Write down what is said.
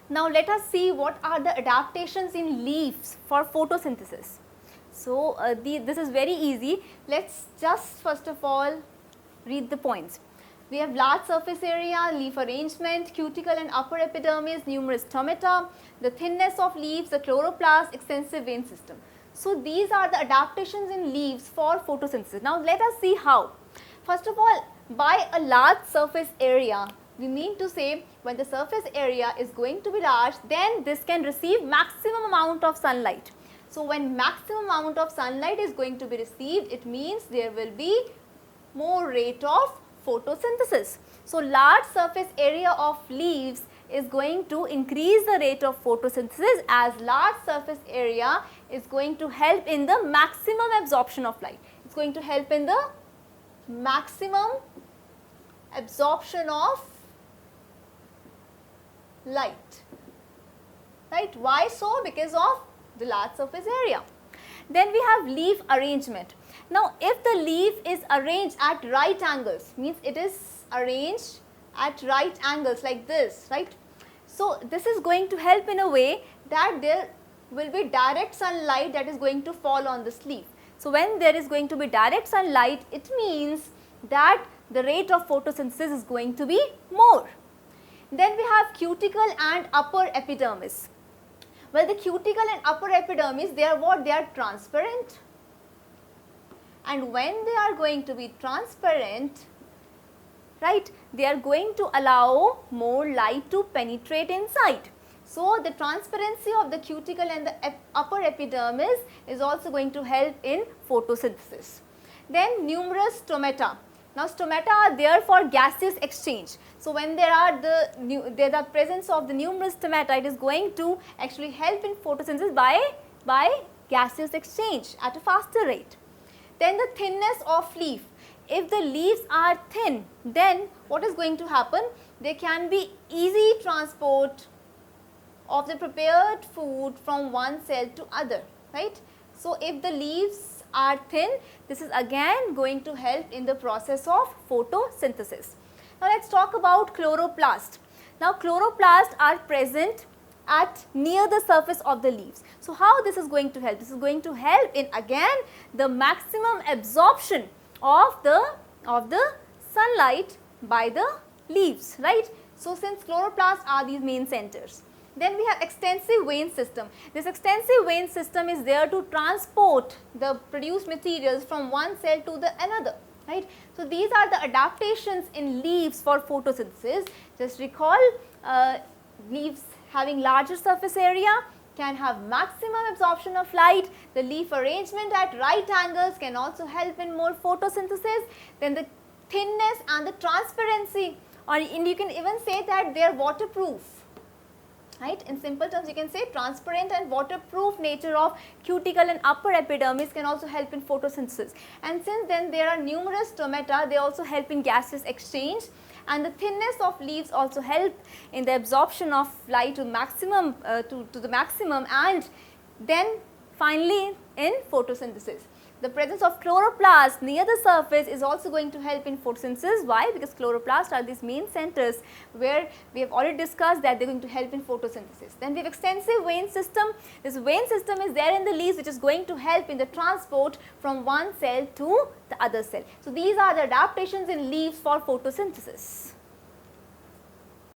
Now let us see what are the adaptations in leaves for photosynthesis. So this is very easy. Let's just first of all read the points. We have large surface area, leaf arrangement, cuticle and upper epidermis, numerous stomata, the thinness of leaves, the chloroplast, extensive vein system. So these are the adaptations in leaves for photosynthesis. Now let us see how. First of all, by a large surface area, we mean to say when the surface area is going to be large, then this can receive maximum amount of sunlight. So when maximum amount of sunlight is going to be received, it means there will be more rate of photosynthesis. So large surface area of leaves is going to increase the rate of photosynthesis, as large surface area is going to help in the maximum absorption of light. It's going to help in the maximum absorption of light, right? Why so? Because of the large surface area. Then we have leaf arrangement. Now if the leaf is arranged at right angles, means it is arranged at right angles like this, right? So this is going to help in a way that there will be direct sunlight that is going to fall on this leaf. So when there is going to be direct sunlight, it means that the rate of photosynthesis is going to be more. Then we have cuticle and upper epidermis. Well, the cuticle and upper epidermis, they are what? They are transparent. And when they are going to be transparent, right, they are going to allow more light to penetrate inside. So the transparency of the cuticle and the upper epidermis is also going to help in photosynthesis. Then numerous stomata. Now stomata are there for gaseous exchange. So when there are the presence of the numerous stomata, it is going to actually help in photosynthesis by gaseous exchange at a faster rate. Then the thinness of leaf. If the leaves are thin, then what is going to happen? There can be easy transport of the prepared food from one cell to other, right? So if the leaves are thin, this is again going to help in the process of photosynthesis. Now let's talk about chloroplast. Now chloroplasts are present at near the surface of the leaves. So how this is going to help? This is going to help in again the maximum absorption of the sunlight by the leaves, right? So since chloroplasts are these main centers. Then we have extensive vein system. This extensive vein system is there to transport the produced materials from one cell to the another, right? So these are the adaptations in leaves for photosynthesis. Just recall, leaves having larger surface area can have maximum absorption of light. The leaf arrangement at right angles can also help in more photosynthesis. Then the thinness and the transparency, or you can even say that they are waterproof. Right? In simple terms, you can say transparent and waterproof nature of cuticle and upper epidermis can also help in photosynthesis. And since then there are numerous stomata, they also help in gaseous exchange, and the thinness of leaves also help in the absorption of light to maximum to the maximum, and then finally in photosynthesis. The presence of chloroplast near the surface is also going to help in photosynthesis. Why? Because chloroplasts are these main centers where we have already discussed that they are going to help in photosynthesis. Then we have extensive vein system. This vein system is there in the leaves, which is going to help in the transport from one cell to the other cell. So these are the adaptations in leaves for photosynthesis.